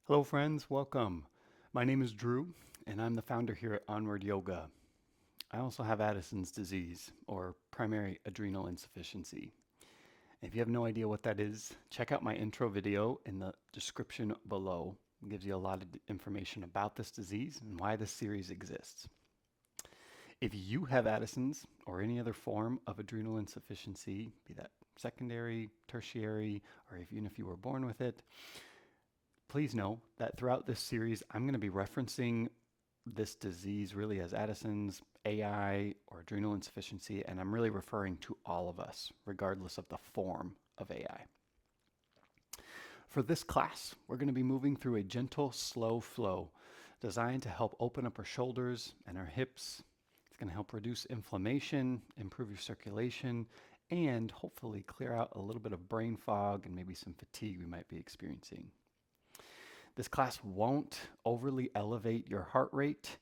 Hello, friends. Welcome. My name is Drew, and I'm the founder here at Onward Yoga. I also have Addison's disease, or primary adrenal insufficiency. If you have no idea what that is, check out my intro video in the description below. It gives you a lot of information about this disease and why this series exists. If you have Addison's or any other form of adrenal insufficiency, be that secondary, tertiary, or even if you were born with it, please know that throughout this series, I'm going to be referencing this disease really as Addison's, AI, or adrenal insufficiency, and I'm really referring to all of us, regardless of the form of AI. For this class, we're going to be moving through a gentle, slow flow designed to help open up our shoulders and our hips. It's going to help reduce inflammation, improve your circulation, and hopefully clear out a little bit of brain fog and maybe some fatigue we might be experiencing. This class won't overly elevate your heart rate,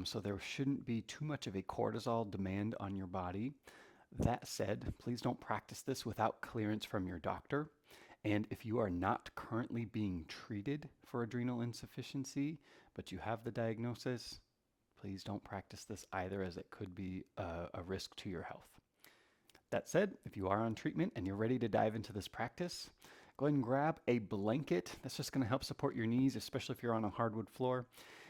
so there shouldn't be too much of a cortisol demand on your body. That said, please don't practice this without clearance from your doctor. And if you are not currently being treated for adrenal insufficiency, but you have the diagnosis, please don't practice this either, as it could be a risk to your health. That said, if you are on treatment and you're ready to dive into this practice, go ahead and grab a blanket. That's just going to help support your knees, especially if you're on a hardwood floor.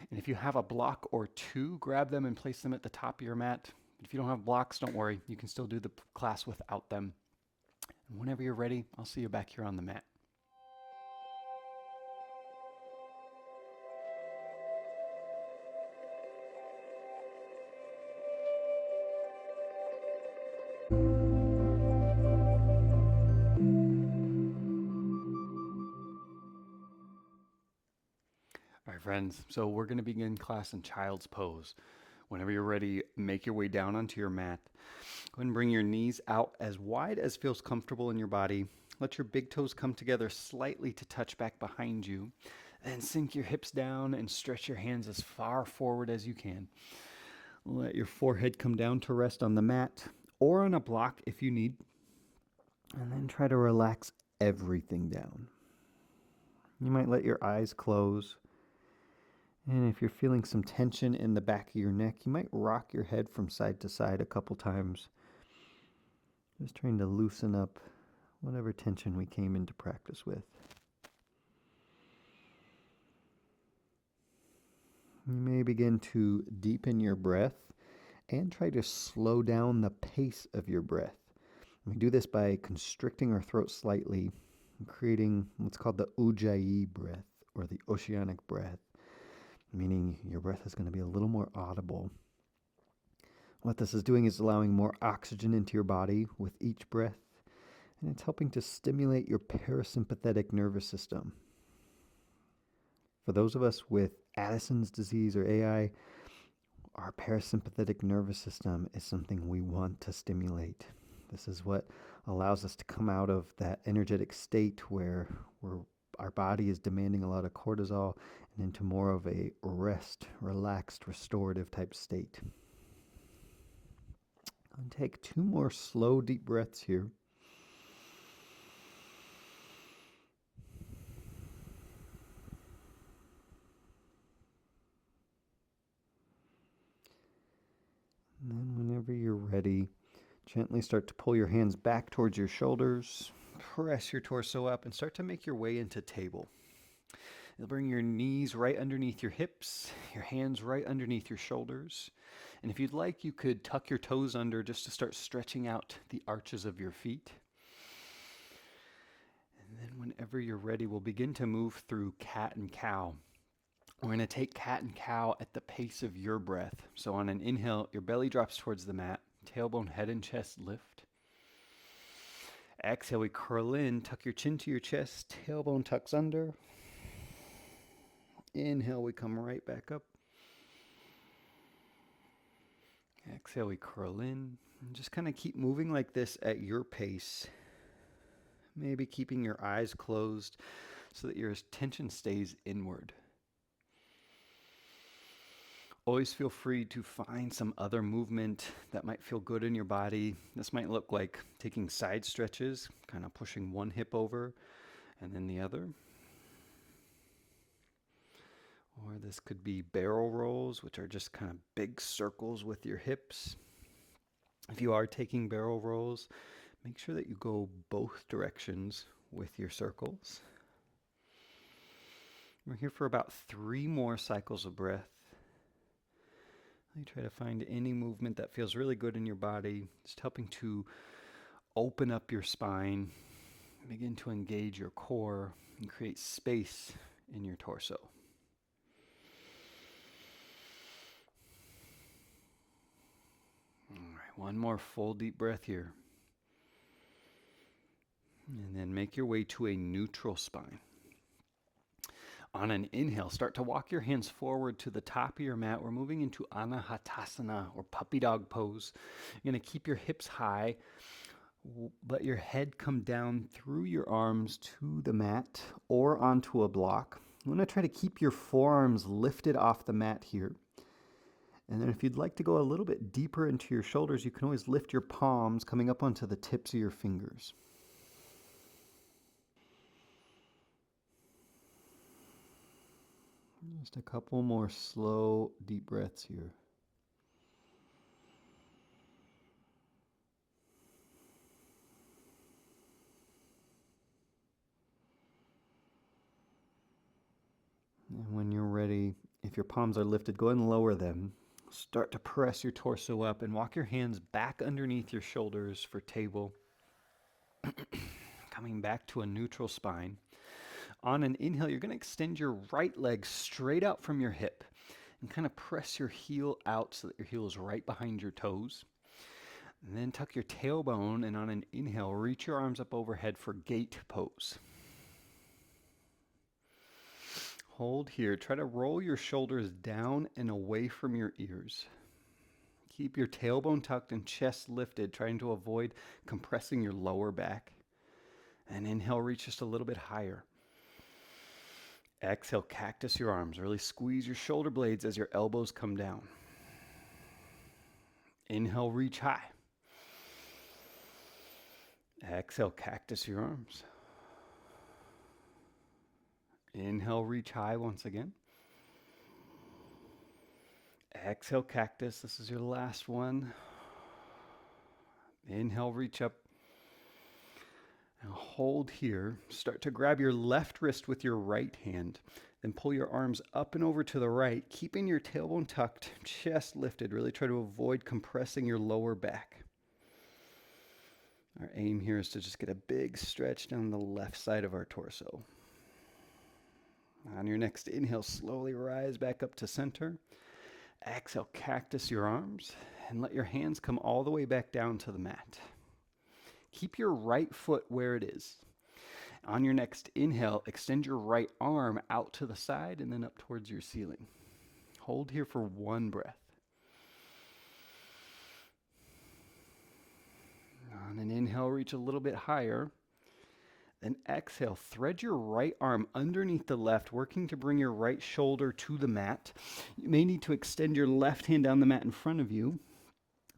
And if you have a block or two, grab them and place them at the top of your mat. If you don't have blocks, don't worry. You can still do the class without them. And whenever you're ready, I'll see you back here on the mat. All right, friends. So we're going to begin class in child's pose. Whenever you're ready, make your way down onto your mat. Go ahead and bring your knees out as wide as feels comfortable in your body. Let your big toes come together slightly to touch back behind you. Then sink your hips down and stretch your hands as far forward as you can. Let your forehead come down to rest on the mat or on a block if you need. And then try to relax everything down. You might let your eyes close. And if you're feeling some tension in the back of your neck, you might rock your head from side to side a couple times. Just trying to loosen up whatever tension we came into practice with. You may begin to deepen your breath and try to slow down the pace of your breath. We do this by constricting our throat slightly and creating what's called the ujjayi breath, or the oceanic breath, meaning your breath is going to be a little more audible. What this is doing is allowing more oxygen into your body with each breath, and it's helping to stimulate your parasympathetic nervous system. For those of us with Addison's disease or AI, our parasympathetic nervous system is something we want to stimulate. This is what allows us to come out of that energetic state where our body is demanding a lot of cortisol and into more of a rest, relaxed, restorative type state. And take two more slow, deep breaths here. And then whenever you're ready, gently start to pull your hands back towards your shoulders, press your torso up, and start to make your way into table. You'll bring your knees right underneath your hips, your hands right underneath your shoulders. And if you'd like, you could tuck your toes under just to start stretching out the arches of your feet. And then whenever you're ready, we'll begin to move through cat and cow. We're going to take cat and cow at the pace of your breath. So on an inhale, your belly drops towards the mat, tailbone, head, and chest lift. Exhale, we curl in, tuck your chin to your chest, tailbone tucks under. Inhale, we come right back up. Exhale, we curl in. And just kind of keep moving like this at your pace. Maybe keeping your eyes closed so that your tension stays inward. Always feel free to find some other movement that might feel good in your body. This might look like taking side stretches, kind of pushing one hip over and then the other. Or this could be barrel rolls, which are just kind of big circles with your hips. If you are taking barrel rolls, make sure that you go both directions with your circles. We're here for about 3 more cycles of breath. You try to find any movement that feels really good in your body, just helping to open up your spine, begin to engage your core, and create space in your torso. All right, one more full deep breath here. And then make your way to a neutral spine. On an inhale, start to walk your hands forward to the top of your mat. We're moving into Anahatasana, or puppy dog pose. You're going to keep your hips high. Let your head come down through your arms to the mat or onto a block. You want to try to keep your forearms lifted off the mat here. And then if you'd like to go a little bit deeper into your shoulders, you can always lift your palms coming up onto the tips of your fingers. Just a couple more slow, deep breaths here. And when you're ready, if your palms are lifted, go ahead and lower them. Start to press your torso up and walk your hands back underneath your shoulders for table. Coming back to a neutral spine. On an inhale, you're going to extend your right leg straight out from your hip and kind of press your heel out so that your heel is right behind your toes. And then tuck your tailbone, and on an inhale, reach your arms up overhead for gate pose. Hold here. Try to roll your shoulders down and away from your ears. Keep your tailbone tucked and chest lifted, trying to avoid compressing your lower back. And inhale, reach just a little bit higher. Exhale, cactus your arms. Really squeeze your shoulder blades as your elbows come down. Inhale, reach high. Exhale, cactus your arms. Inhale, reach high once again. Exhale, cactus. This is your last one. Inhale, reach up. Now hold here. Start to grab your left wrist with your right hand. Then pull your arms up and over to the right, keeping your tailbone tucked, chest lifted. Really try to avoid compressing your lower back. Our aim here is to just get a big stretch down the left side of our torso. On your next inhale, slowly rise back up to center. Exhale, cactus your arms, and let your hands come all the way back down to the mat. Keep your right foot where it is. On your next inhale, extend your right arm out to the side and then up towards your ceiling. Hold here for one breath. On an inhale, reach a little bit higher. Then exhale, thread your right arm underneath the left, working to bring your right shoulder to the mat. You may need to extend your left hand down the mat in front of you.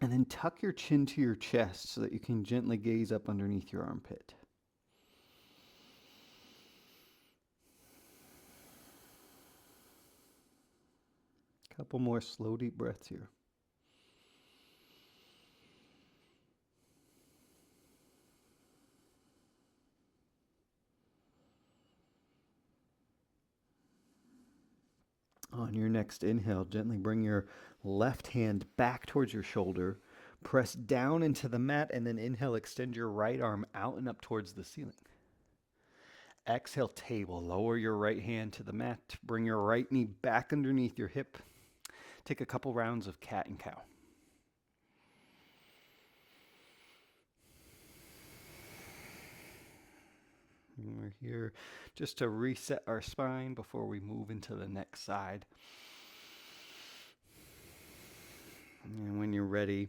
And then tuck your chin to your chest so that you can gently gaze up underneath your armpit. Couple more slow, deep breaths here. On your next inhale, gently bring your left hand back towards your shoulder. Press down into the mat, and then inhale, extend your right arm out and up towards the ceiling. Exhale, table. Lower your right hand to the mat. Bring your right knee back underneath your hip. Take a couple rounds of cat and cow. And we're here just to reset our spine before we move into the next side. And when you're ready,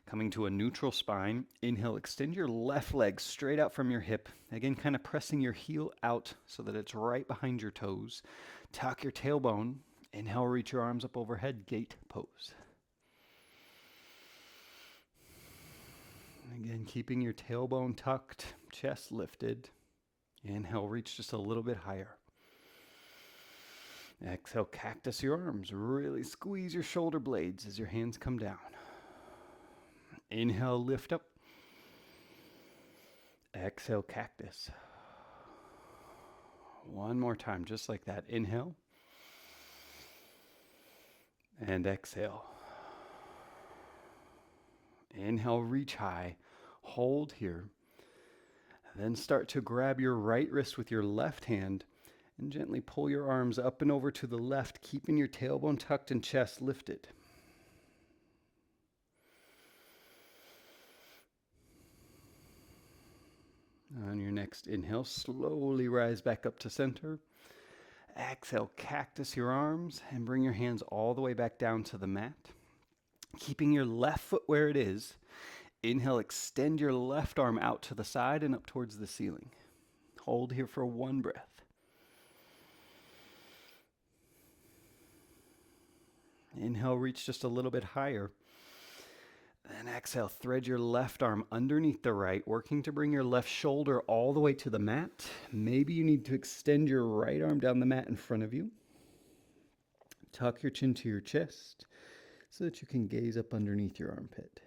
coming to a neutral spine, inhale, extend your left leg straight out from your hip. Again, kind of pressing your heel out so that it's right behind your toes. Tuck your tailbone. Inhale, reach your arms up overhead, gate pose. Again, keeping your tailbone tucked, chest lifted. Inhale, reach just a little bit higher. Exhale, cactus your arms. Really squeeze your shoulder blades as your hands come down. Inhale, lift up. Exhale, cactus. One more time, just like that. Inhale. And exhale. Inhale, reach high. Hold here. Then start to grab your right wrist with your left hand and gently pull your arms up and over to the left, keeping your tailbone tucked and chest lifted. On your next inhale, slowly rise back up to center. Exhale, cactus your arms and bring your hands all the way back down to the mat. Keeping your left foot where it is. Inhale, extend your left arm out to the side and up towards the ceiling. Hold here for one breath. Inhale, reach just a little bit higher. Then exhale, thread your left arm underneath the right, working to bring your left shoulder all the way to the mat. Maybe you need to extend your right arm down the mat in front of you. Tuck your chin to your chest so that you can gaze up underneath your armpit.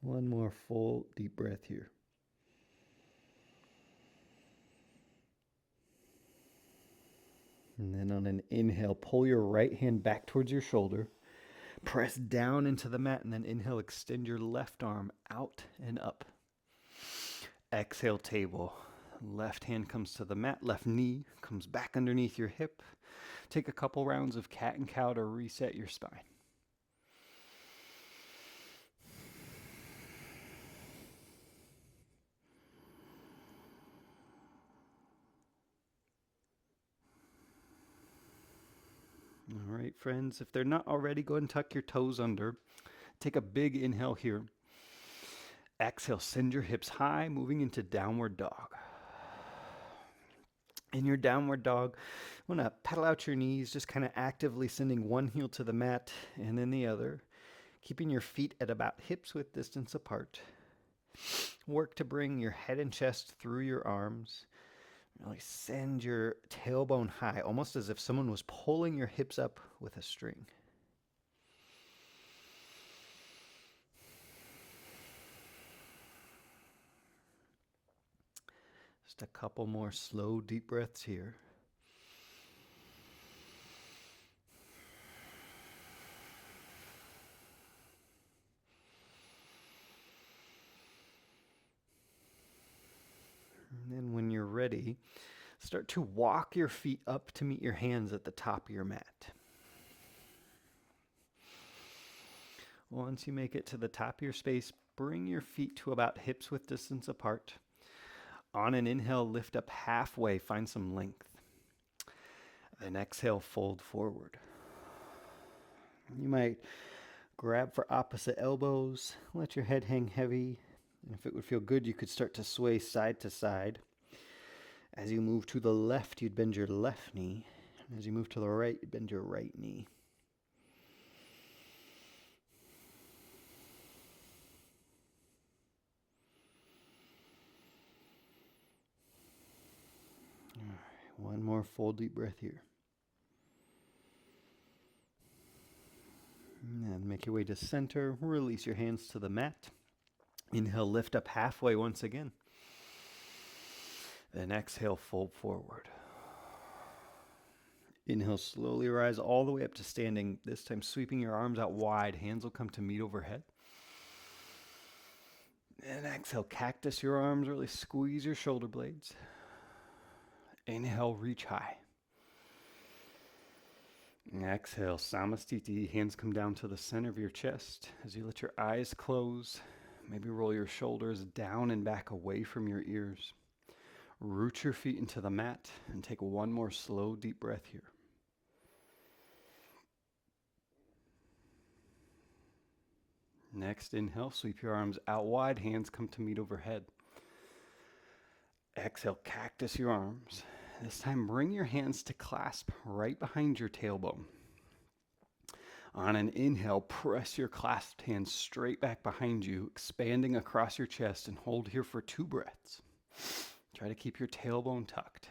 One more full deep breath here. And then on an inhale, pull your right hand back towards your shoulder. Press down into the mat and then inhale, extend your left arm out and up. Exhale, table. Left hand comes to the mat, left knee comes back underneath your hip. Take a couple rounds of cat and cow to reset your spine. All right, friends, if they're not already, go ahead and tuck your toes under. Take a big inhale here. Exhale, send your hips high, moving into downward dog. In your downward dog, you want to pedal out your knees, just kind of actively sending one heel to the mat and then the other, keeping your feet at about hips width distance apart. Work to bring your head and chest through your arms. Really send your tailbone high, almost as if someone was pulling your hips up with a string. Just a couple more slow, deep breaths here. And then when you're ready, start to walk your feet up to meet your hands at the top of your mat. Once you make it to the top of your space, bring your feet to about hips width distance apart. On an inhale, lift up halfway, find some length. Then exhale, fold forward. You might grab for opposite elbows, let your head hang heavy. And if it would feel good, you could start to sway side to side. As you move to the left, you'd bend your left knee. As you move to the right, you'd bend your right knee. All right, one more full deep breath here. And make your way to center. Release your hands to the mat. Inhale, lift up halfway once again. Then exhale, fold forward. Inhale, slowly rise all the way up to standing. This time sweeping your arms out wide. Hands will come to meet overhead. And exhale, cactus your arms. Really squeeze your shoulder blades. Inhale, reach high. And exhale, samastiti. Hands come down to the center of your chest. As you let your eyes close, maybe roll your shoulders down and back away from your ears. Root your feet into the mat and take one more slow, deep breath here. Next, inhale, sweep your arms out wide, hands come to meet overhead. Exhale, cactus your arms. This time, bring your hands to clasp right behind your tailbone. On an inhale, press your clasped hands straight back behind you, expanding across your chest, and hold here for 2 breaths. Try to keep your tailbone tucked.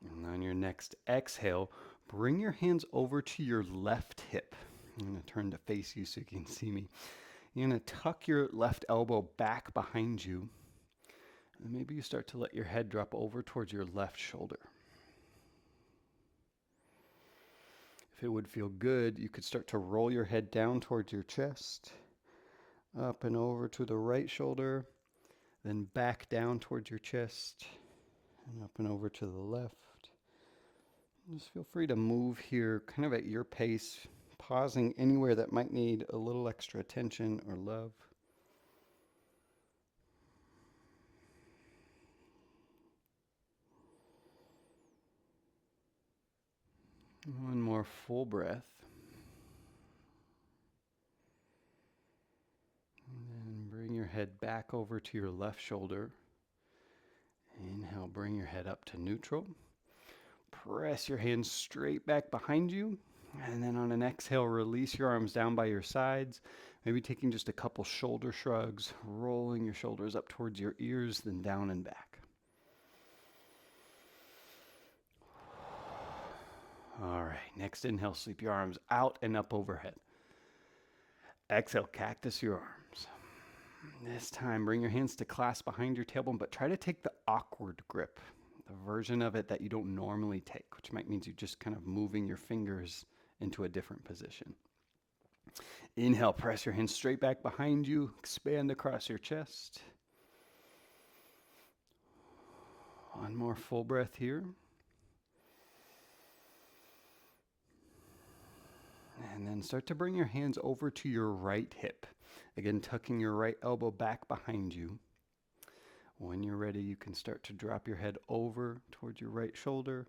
And on your next exhale, bring your hands over to your left hip. I'm going to turn to face you so you can see me. You're going to tuck your left elbow back behind you. And maybe you start to let your head drop over towards your left shoulder. If it would feel good, you could start to roll your head down towards your chest, up and over to the right shoulder, then back down towards your chest, and up and over to the left. Just feel free to move here kind of at your pace, pausing anywhere that might need a little extra attention or love. One more full breath. And then bring your head back over to your left shoulder. Inhale, bring your head up to neutral. Press your hands straight back behind you. And then on an exhale, release your arms down by your sides. Maybe taking just a couple shoulder shrugs, rolling your shoulders up towards your ears, then down and back. All right, next inhale, sweep your arms out and up overhead. Exhale, cactus your arms. This time, bring your hands to clasp behind your tailbone, but try to take the awkward grip, the version of it that you don't normally take, which might mean you just kind of moving your fingers into a different position. Inhale, press your hands straight back behind you, expand across your chest. One more full breath here. And then start to bring your hands over to your right hip. Again, tucking your right elbow back behind you. When you're ready, you can start to drop your head over towards your right shoulder.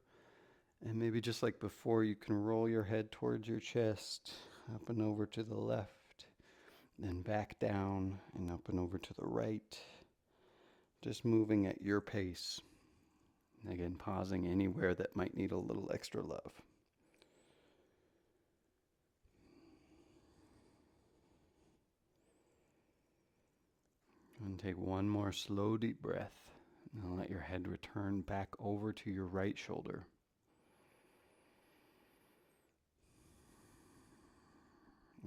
And maybe just like before, you can roll your head towards your chest, up and over to the left, then back down and up and over to the right. Just moving at your pace. Again, pausing anywhere that might need a little extra love. And take one more slow, deep breath. And let your head return back over to your right shoulder.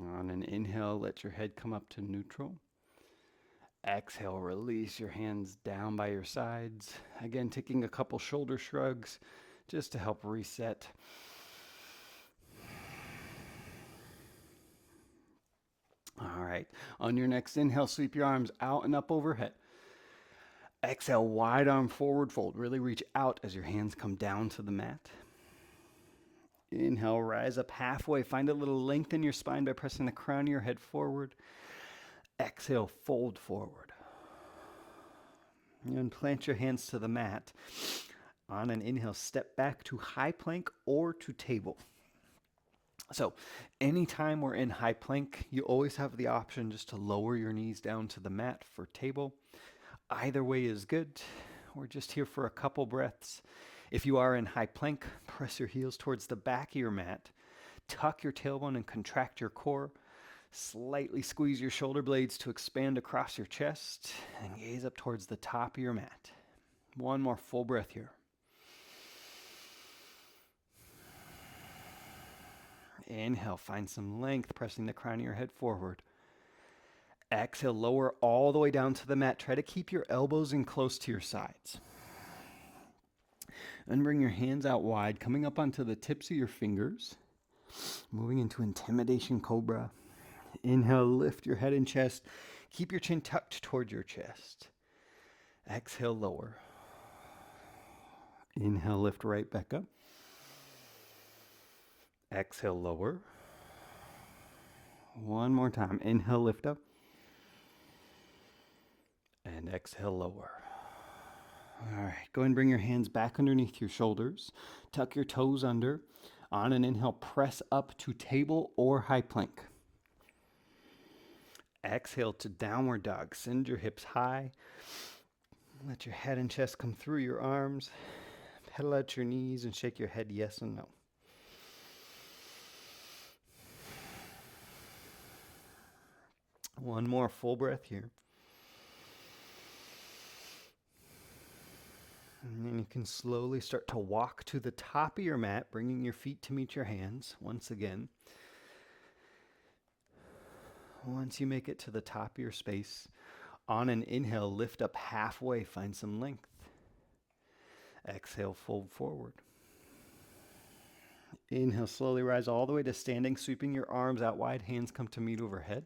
On an inhale, let your head come up to neutral. Exhale, release your hands down by your sides. Again, taking a couple shoulder shrugs just to help reset. All right, on your next inhale, sweep your arms out and up overhead. Exhale, wide arm forward fold. Really reach out as your hands come down to the mat. Inhale, rise up halfway. Find a little length in your spine by pressing the crown of your head forward. Exhale, fold forward. And plant your hands to the mat. On an inhale, step back to high plank or to table. So anytime we're in high plank, you always have the option just to lower your knees down to the mat for table. Either way is good. We're just here for a couple breaths. If you are in high plank, press your heels towards the back of your mat. Tuck your tailbone and contract your core. Slightly squeeze your shoulder blades to expand across your chest and gaze up towards the top of your mat. One more full breath here. Inhale, find some length, pressing the crown of your head forward. Exhale, lower all the way down to the mat. Try to keep your elbows in close to your sides. Then bring your hands out wide, coming up onto the tips of your fingers. Moving into Intimidation Cobra. Inhale, lift your head and chest. Keep your chin tucked towards your chest. Exhale, lower. Inhale, lift right back up. Exhale, lower. One more time. Inhale, lift up. And exhale, lower. All right, go ahead and bring your hands back underneath your shoulders. Tuck your toes under. On an inhale, press up to table or high plank. Exhale to downward dog. Send your hips high. Let your head and chest come through your arms. Pedal out your knees and shake your head yes and no. One more full breath here. And then you can slowly start to walk to the top of your mat, bringing your feet to meet your hands once again. Once you make it to the top of your space, on an inhale, lift up halfway, find some length. Exhale, fold forward. Inhale, slowly rise all the way to standing, sweeping your arms out wide, hands come to meet overhead.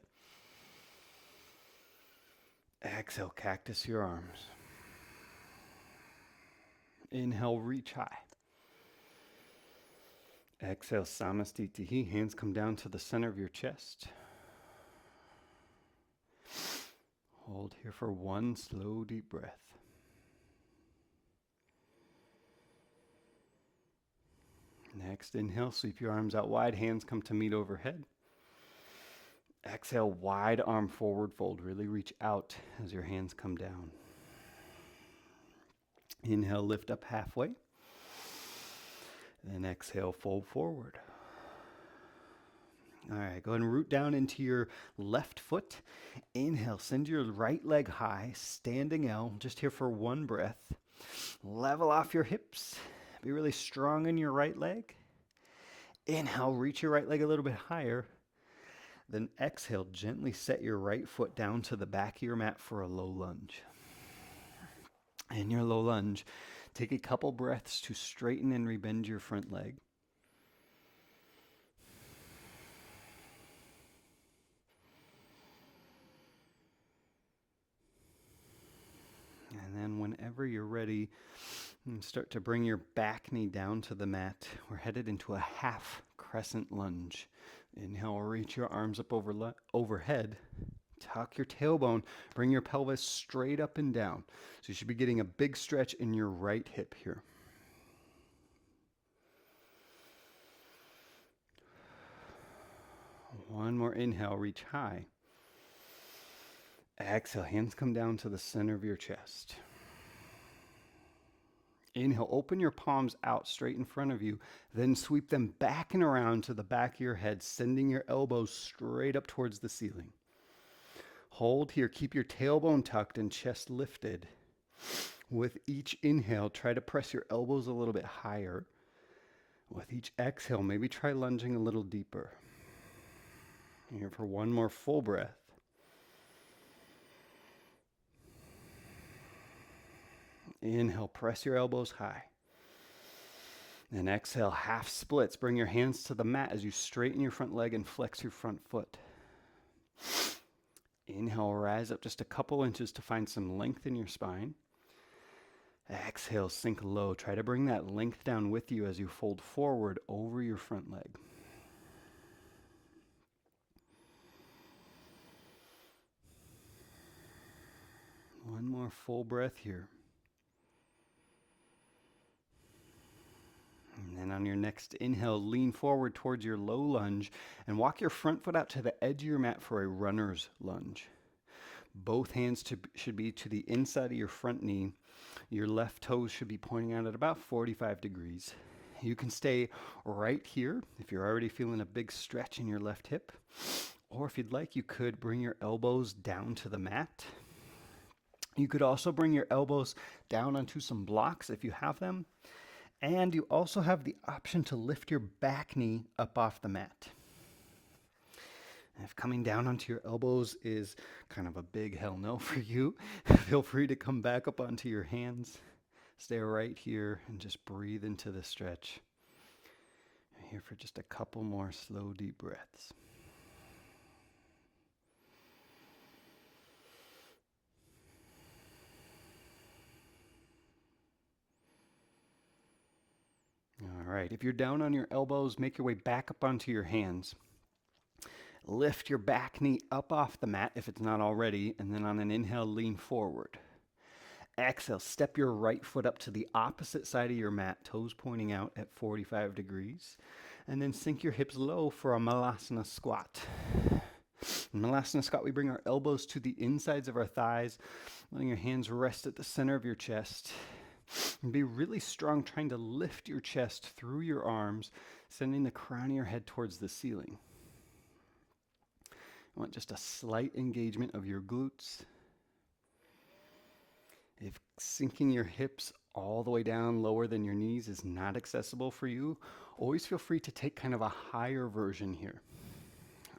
Exhale, cactus your arms. Inhale, reach high. Exhale, samastitihi, hands come down to the center of your chest. Hold here for one slow, deep breath. Next, inhale, sweep your arms out wide, hands come to meet overhead. Exhale, wide arm forward fold. Really reach out as your hands come down. Inhale, lift up halfway. Then exhale, fold forward. All right, go ahead and root down into your left foot. Inhale, send your right leg high, standing L, just here for one breath. Level off your hips. Be really strong in your right leg. Inhale, reach your right leg a little bit higher. Then exhale, gently set your right foot down to the back of your mat for a low lunge. In your low lunge, take a couple breaths to straighten and rebend your front leg. And then whenever you're ready, start to bring your back knee down to the mat. We're headed into a half crescent lunge. Inhale, reach your arms up overhead. Tuck your tailbone. Bring your pelvis straight up and down. So you should be getting a big stretch in your right hip here. One more inhale, reach high. Exhale, hands come down to the center of your chest. Inhale, open your palms out straight in front of you, then sweep them back and around to the back of your head, sending your elbows straight up towards the ceiling. Hold here, keep your tailbone tucked and chest lifted. With each inhale, try to press your elbows a little bit higher. With each exhale, maybe try lunging a little deeper. Here for one more full breath. Inhale, press your elbows high. And exhale, half splits. Bring your hands to the mat as you straighten your front leg and flex your front foot. Inhale, rise up just a couple inches to find some length in your spine. Exhale, sink low. Try to bring that length down with you as you fold forward over your front leg. One more full breath here. And then on your next inhale, lean forward towards your low lunge and walk your front foot out to the edge of your mat for a runner's lunge. Both hands should be to the inside of your front knee. Your left toes should be pointing out at about 45 degrees. You can stay right here if you're already feeling a big stretch in your left hip. Or if you'd like, you could bring your elbows down to the mat. You could also bring your elbows down onto some blocks if you have them. And you also have the option to lift your back knee up off the mat. If coming down onto your elbows is kind of a big hell no for you, feel free to come back up onto your hands. Stay right here and just breathe into the stretch. You're here for just a couple more slow, deep breaths. All right, if you're down on your elbows, make your way back up onto your hands. Lift your back knee up off the mat if it's not already, and then on an inhale, lean forward. Exhale, step your right foot up to the opposite side of your mat, toes pointing out at 45 degrees, and then sink your hips low for a Malasana squat. In Malasana squat, we bring our elbows to the insides of our thighs, letting your hands rest at the center of your chest. And be really strong, trying to lift your chest through your arms, sending the crown of your head towards the ceiling. I want just a slight engagement of your glutes. If sinking your hips all the way down lower than your knees is not accessible for you, always feel free to take kind of a higher version here.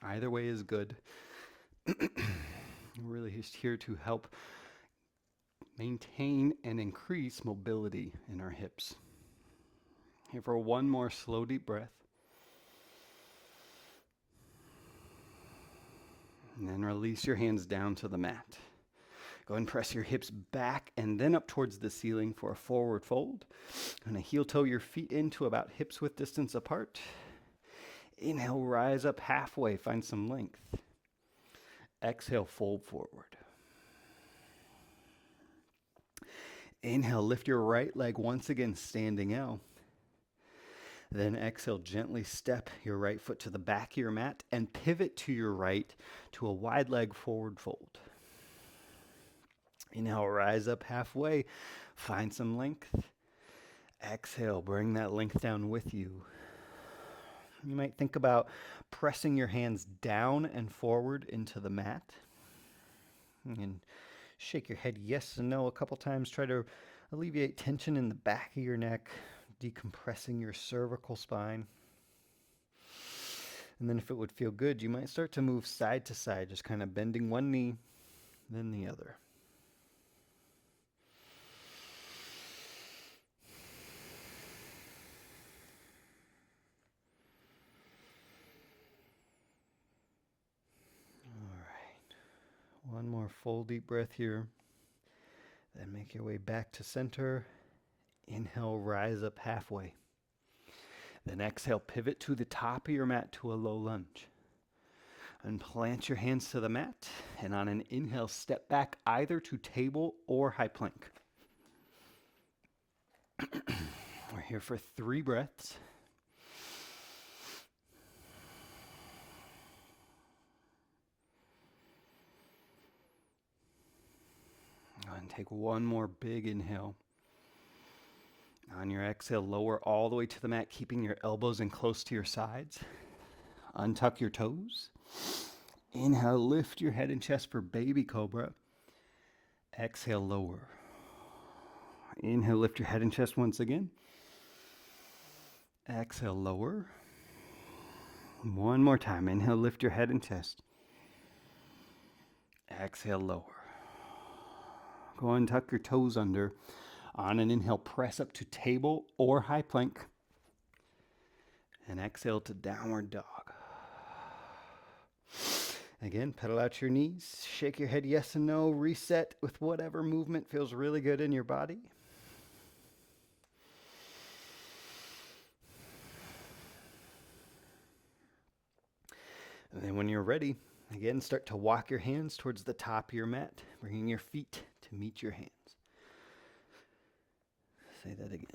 Either way is good. We're really just here to help maintain and increase mobility in our hips. Here for one more slow, deep breath. And then release your hands down to the mat. Go ahead and press your hips back and then up towards the ceiling for a forward fold. And heel toe your feet into about hips width distance apart. Inhale, rise up halfway, find some length. Exhale, fold forward. Inhale, lift your right leg once again, standing L. Then exhale, gently step your right foot to the back of your mat and pivot to your right to a wide leg forward fold. Inhale, rise up halfway, find some length. Exhale, bring that length down with you. You might think about pressing your hands down and forward into the mat. And shake your head yes and no a couple times. Try to alleviate tension in the back of your neck, decompressing your cervical spine. And then if it would feel good, you might start to move side to side, just kind of bending one knee, then the other. All right. One more full deep breath here. Then make your way back to center. Inhale, rise up halfway. Then exhale, pivot to the top of your mat to a low lunge. And plant your hands to the mat. And on an inhale, step back either to table or high plank. We're here for 3 breaths. And take one more big inhale. On your exhale, lower all the way to the mat, keeping your elbows in close to your sides. Untuck your toes. Inhale, lift your head and chest for baby cobra. Exhale, lower. Inhale, lift your head and chest once again. Exhale, lower. One more time. Inhale, lift your head and chest. Exhale, lower. Go and tuck your toes under. On an inhale, press up to table or high plank. And exhale to downward dog. Again, pedal out your knees. Shake your head yes and no. Reset with whatever movement feels really good in your body. And then when you're ready, again, start to walk your hands towards the top of your mat, bringing your feet to meet your hands. Say that again.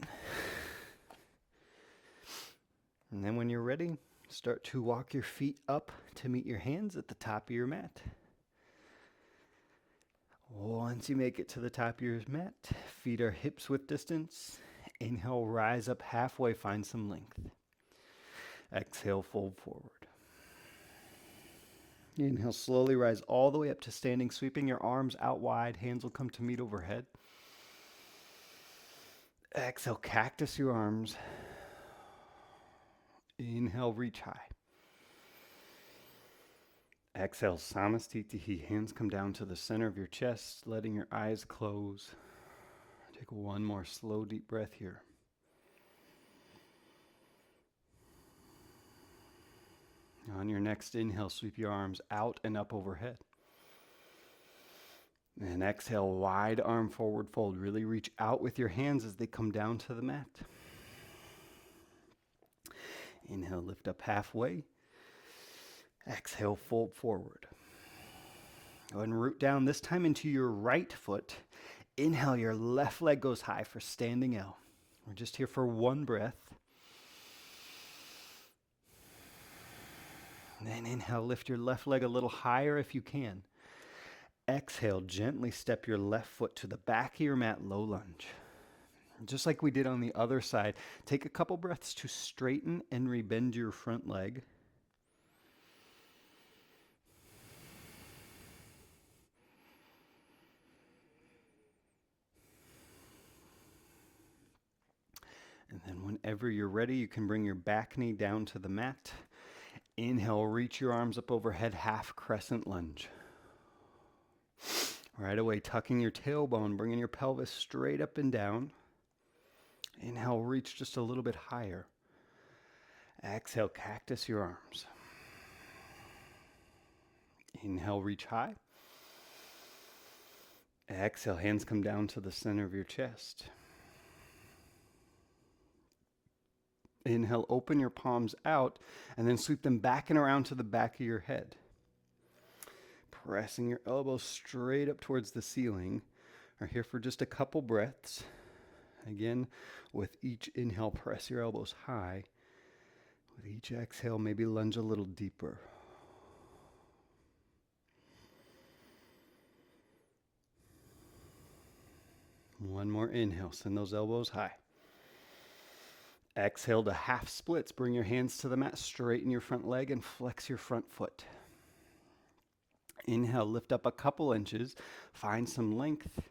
And then when you're ready, start to walk your feet up to meet your hands at the top of your mat. Once you make it to the top of your mat, feet are hips width distance. Inhale, rise up halfway, find some length. Exhale, fold forward. Inhale, slowly rise all the way up to standing, sweeping your arms out wide. Hands will come to meet overhead. Exhale, cactus your arms. Inhale, reach high. Exhale, Samastitihi. Hands come down to the center of your chest, letting your eyes close. Take one more slow, deep breath here. On your next inhale, sweep your arms out and up overhead. And exhale, wide arm forward fold. Really reach out with your hands as they come down to the mat. Inhale, lift up halfway. Exhale, fold forward. Go ahead and root down, this time into your right foot. Inhale, your left leg goes high for standing L. We're just here for one breath. Then inhale, lift your left leg a little higher if you can. Exhale, gently step your left foot to the back of your mat, low lunge. Just like we did on the other side, take a couple breaths to straighten and rebend your front leg. And then whenever you're ready, you can bring your back knee down to the mat. Inhale, reach your arms up overhead, half crescent lunge. Right away, tucking your tailbone, bringing your pelvis straight up and down. Inhale, reach just a little bit higher. Exhale, cactus your arms. Inhale, reach high. Exhale, hands come down to the center of your chest. Inhale, open your palms out, and then sweep them back and around to the back of your head. Pressing your elbows straight up towards the ceiling. We're here for just a couple breaths. Again, with each inhale, press your elbows high. With each exhale, maybe lunge a little deeper. One more inhale, send those elbows high. Exhale to half splits. Bring your hands to the mat, straighten your front leg and flex your front foot. Inhale, lift up a couple inches, find some length.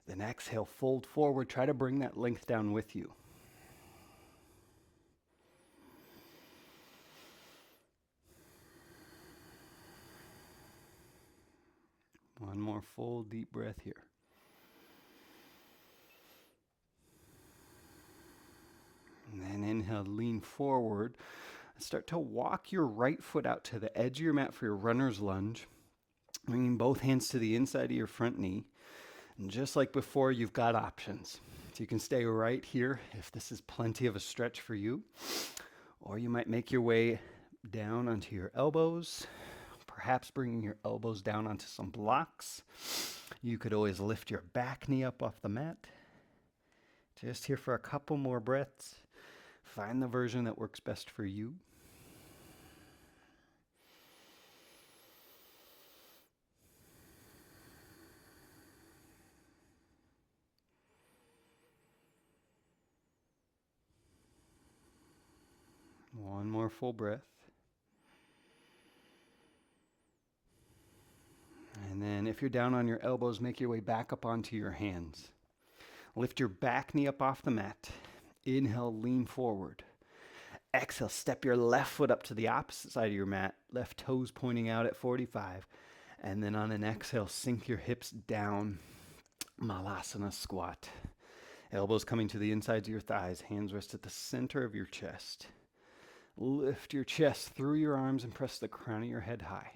Then exhale, fold forward. Try to bring that length down with you. One more full deep breath here. And then inhale, lean forward. Start to walk your right foot out to the edge of your mat for your runner's lunge. Bringing both hands to the inside of your front knee. And just like before, you've got options. So you can stay right here if this is plenty of a stretch for you. Or you might make your way down onto your elbows, perhaps bringing your elbows down onto some blocks. You could always lift your back knee up off the mat. Just here for a couple more breaths. Find the version that works best for you. One more full breath. And then if you're down on your elbows, make your way back up onto your hands. Lift your back knee up off the mat. Inhale, lean forward. Exhale, step your left foot up to the opposite side of your mat. Left toes pointing out at 45. And then on an exhale, sink your hips down. Malasana squat. Elbows coming to the insides of your thighs. Hands rest at the center of your chest. Lift your chest through your arms and press the crown of your head high.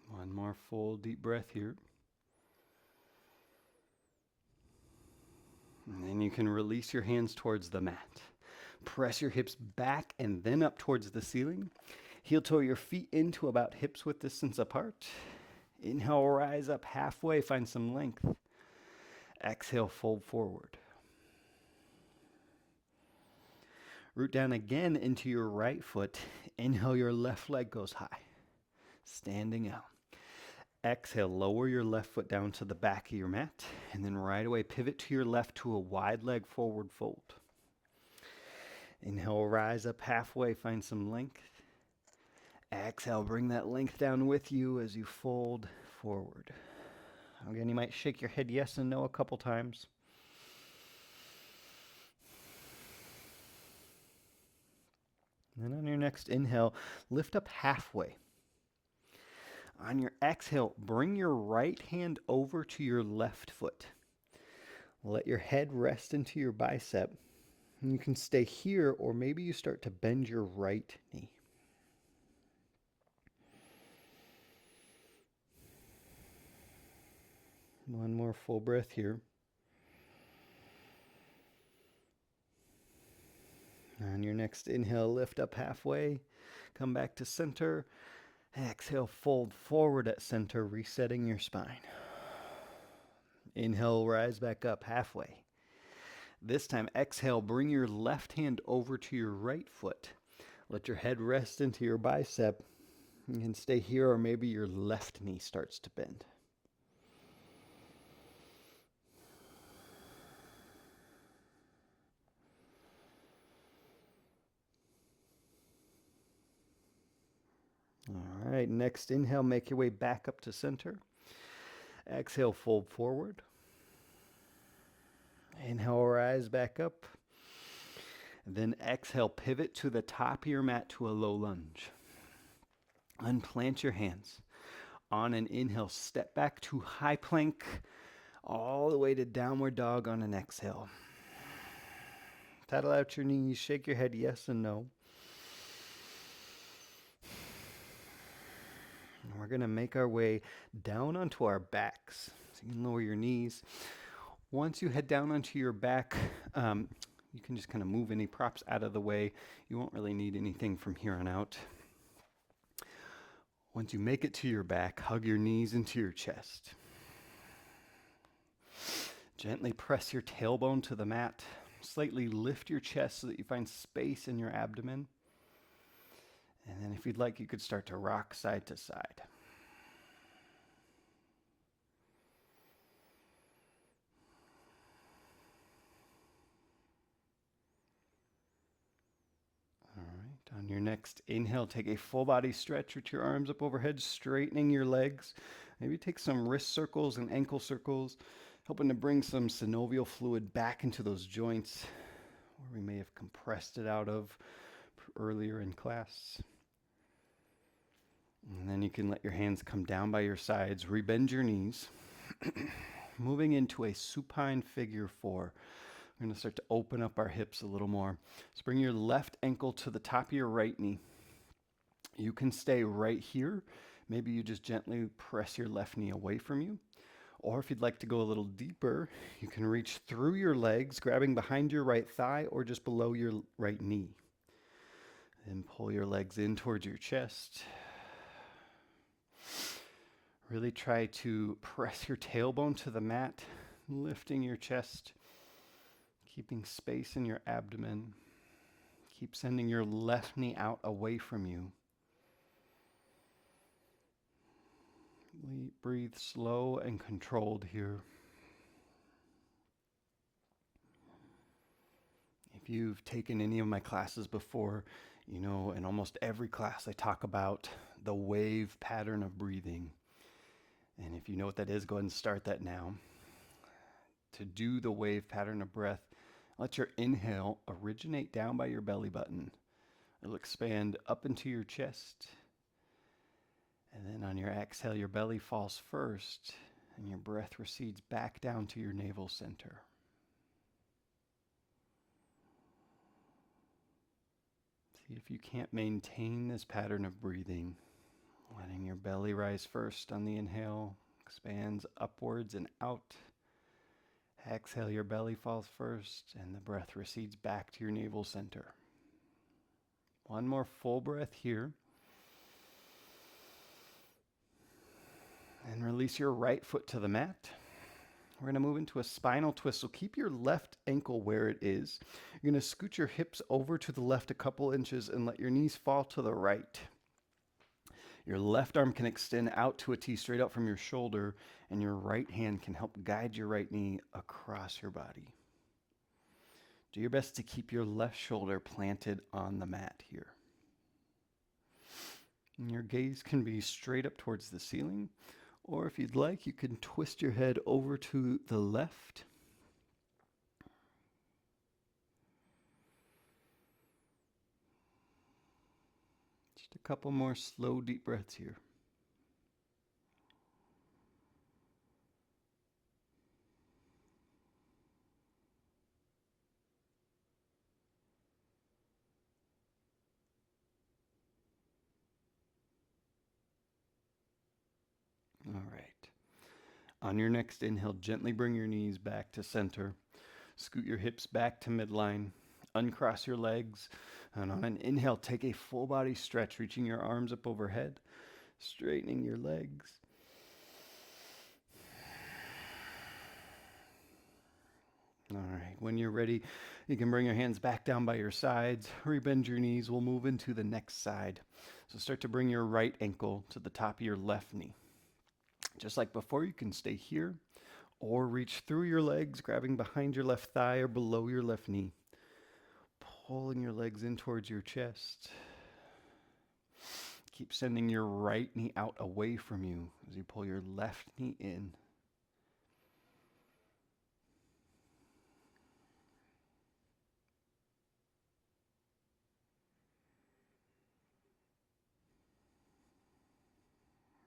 One more full deep breath here. And then you can release your hands towards the mat. Press your hips back and then up towards the ceiling. Heel toe your feet into about hips width distance apart. Inhale, rise up halfway, find some length. Exhale, fold forward. Root down again into your right foot. Inhale, your left leg goes high, standing out. Exhale, lower your left foot down to the back of your mat, and then right away pivot to your left to a wide leg forward fold. Inhale, rise up halfway, find some length. Exhale, bring that length down with you as you fold forward. Again, you might shake your head yes and no a couple times. And then on your next inhale, lift up halfway. On your exhale, bring your right hand over to your left foot. Let your head rest into your bicep. And you can stay here, or maybe you start to bend your right knee. One more full breath here. On your next inhale, lift up halfway. Come back to center. Exhale, fold forward at center, resetting your spine. Inhale, rise back up halfway. This time, exhale, bring your left hand over to your right foot. Let your head rest into your bicep. You can stay here, or maybe your left knee starts to bend. All right, next inhale, make your way back up to center. Exhale, fold forward. Inhale, rise back up. Then exhale, pivot to the top of your mat to a low lunge. Unplant your hands. On an inhale, step back to high plank, all the way to downward dog on an exhale. Paddle out your knees, shake your head yes and no. And we're going to make our way down onto our backs. So you can lower your knees. Once you head down onto your back, you can just kind of move any props out of the way. You won't really need anything from here on out. Once you make it to your back, hug your knees into your chest. Gently press your tailbone to the mat. Slightly lift your chest so that you find space in your abdomen. And then if you'd like, you could start to rock side to side. All right, on your next inhale, take a full body stretch with your arms up overhead, straightening your legs. Maybe take some wrist circles and ankle circles, helping to bring some synovial fluid back into those joints where we may have compressed it out of earlier in class. And then you can let your hands come down by your sides, rebend your knees, moving into a supine figure four. We're going to start to open up our hips a little more. So bring your left ankle to the top of your right knee. You can stay right here. Maybe you just gently press your left knee away from you. Or if you'd like to go a little deeper, you can reach through your legs, grabbing behind your right thigh or just below your right knee. Then pull your legs in towards your chest. Really try to press your tailbone to the mat, lifting your chest, keeping space in your abdomen. Keep sending your left knee out away from you. Breathe slow and controlled here. If you've taken any of my classes before, you know, in almost every class I talk about the wave pattern of breathing. And if you know what that is, go ahead and start that now. To do the wave pattern of breath, let your inhale originate down by your belly button. It'll expand up into your chest. And then on your exhale, your belly falls first, and your breath recedes back down to your navel center. See if you can't maintain this pattern of breathing. Letting your belly rise first on the inhale, expands upwards and out. Exhale, your belly falls first, and the breath recedes back to your navel center. One more full breath here. And release your right foot to the mat. We're going to move into a spinal twist, so keep your left ankle where it is. You're going to scoot your hips over to the left a couple inches and let your knees fall to the right. Your left arm can extend out to a T straight out from your shoulder, and your right hand can help guide your right knee across your body. Do your best to keep your left shoulder planted on the mat here. And your gaze can be straight up towards the ceiling, or if you'd like, you can twist your head over to the left. Just a couple more slow, deep breaths here. All right. On your next inhale, gently bring your knees back to center. Scoot your hips back to midline. Uncross your legs. And on an inhale, take a full body stretch, reaching your arms up overhead, straightening your legs. All right, when you're ready, you can bring your hands back down by your sides, rebend your knees. We'll move into the next side. So start to bring your right ankle to the top of your left knee. Just like before, you can stay here or reach through your legs, grabbing behind your left thigh or below your left knee. Pulling your legs in towards your chest. Keep sending your right knee out away from you as you pull your left knee in.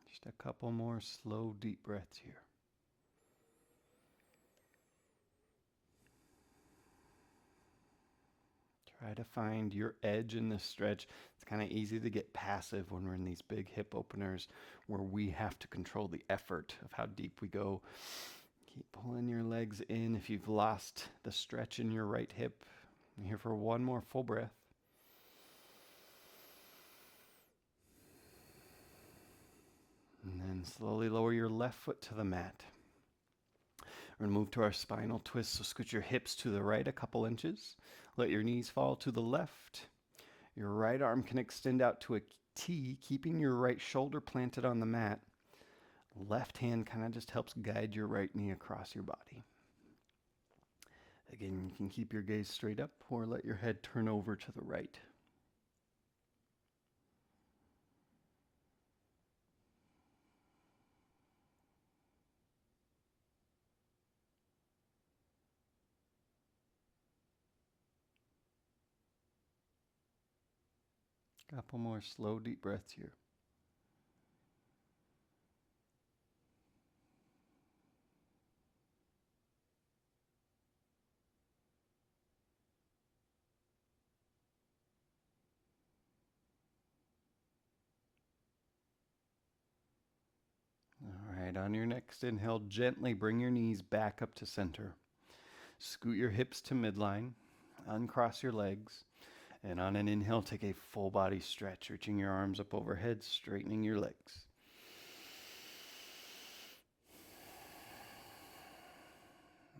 Just a couple more slow, deep breaths here. Try to find your edge in this stretch. It's kind of easy to get passive when we're in these big hip openers where we have to control the effort of how deep we go. Keep pulling your legs in. If you've lost the stretch in your right hip, I'm here for one more full breath. And then slowly lower your left foot to the mat. We're going to move to our spinal twist, so scoot your hips to the right a couple inches. Let your knees fall to the left. Your right arm can extend out to a T, keeping your right shoulder planted on the mat. Left hand kind of just helps guide your right knee across your body. Again, you can keep your gaze straight up or let your head turn over to the right. Couple more slow, deep breaths here. All right, on your next inhale, gently bring your knees back up to center. Scoot your hips to midline, uncross your legs, and on an inhale, take a full body stretch, reaching your arms up overhead, straightening your legs.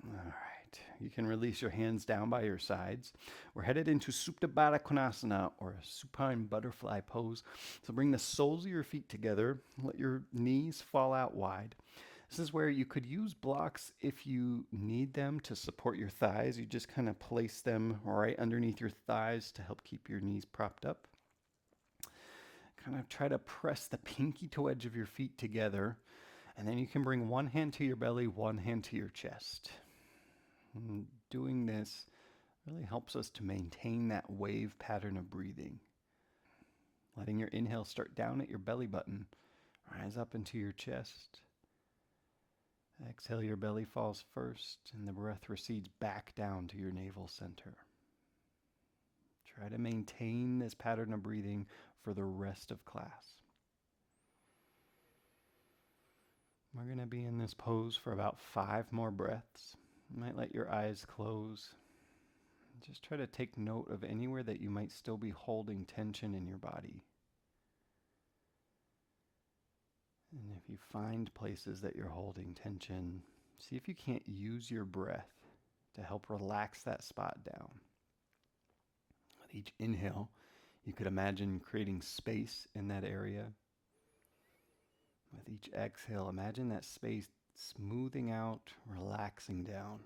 All right, you can release your hands down by your sides. We're headed into Supta Baddha Konasana, or a supine butterfly pose. So bring the soles of your feet together, let your knees fall out wide. This is where you could use blocks if you need them to support your thighs. You just kind of place them right underneath your thighs to help keep your knees propped up. Kind of try to press the pinky toe edge of your feet together, and then you can bring one hand to your belly, one hand to your chest. And doing this really helps us to maintain that wave pattern of breathing. Letting your inhale start down at your belly button, rise up into your chest. Exhale, your belly falls first, and the breath recedes back down to your navel center. Try to maintain this pattern of breathing for the rest of class. We're going to be in this pose for about 5 more breaths. You might let your eyes close. Just try to take note of anywhere that you might still be holding tension in your body. And if you find places that you're holding tension, see if you can't use your breath to help relax that spot down. With each inhale, you could imagine creating space in that area. With each exhale, imagine that space smoothing out, relaxing down.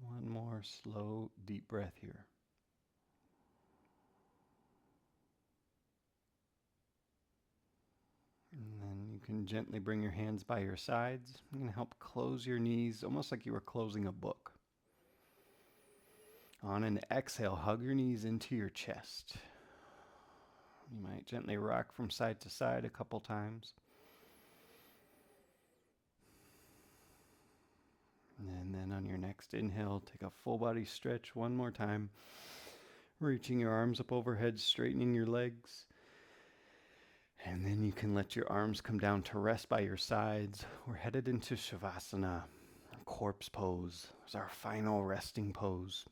One more slow, deep breath here. And then you can gently bring your hands by your sides. I'm going to help close your knees, almost like you were closing a book. On an exhale, hug your knees into your chest. You might gently rock from side to side a couple times. And then on your next inhale, take a full body stretch one more time. Reaching your arms up overhead, straightening your legs. And then you can let your arms come down to rest by your sides. We're headed into Shavasana, corpse pose. It's our final resting pose.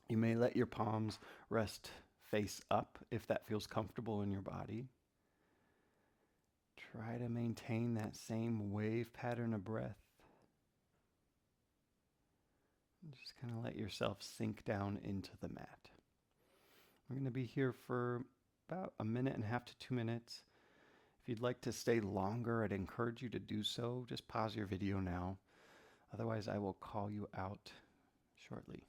You may let your palms rest face up if that feels comfortable in your body. Try to maintain that same wave pattern of breath. Just kind of let yourself sink down into the mat. We're going to be here for about 1.5 to 2 minutes. If you'd like to stay longer, I'd encourage you to do so. Just pause your video now. Otherwise, I will call you out shortly.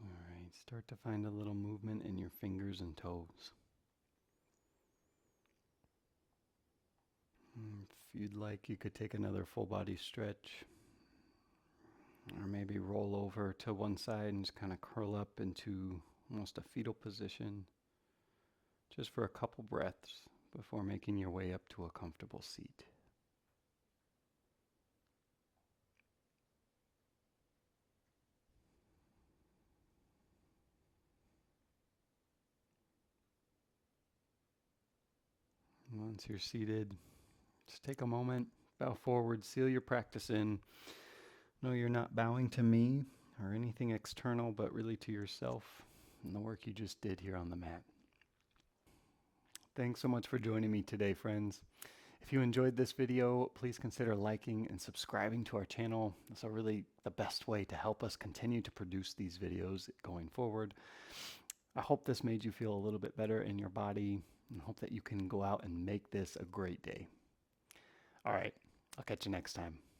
All right, start to find a little movement in your fingers and toes. If you'd like, you could take another full body stretch, or maybe roll over to one side and just kind of curl up into almost a fetal position, just for a couple breaths before making your way up to a comfortable seat. Once you're seated, just take a moment, bow forward, seal your practice in. Know you're not bowing to me or anything external, but really to yourself and the work you just did here on the mat. Thanks so much for joining me today, friends. If you enjoyed this video, please consider liking and subscribing to our channel. It's really the best way to help us continue to produce these videos going forward. I hope this made you feel a little bit better in your body, and hope that you can go out and make this a great day. All right, I'll catch you next time.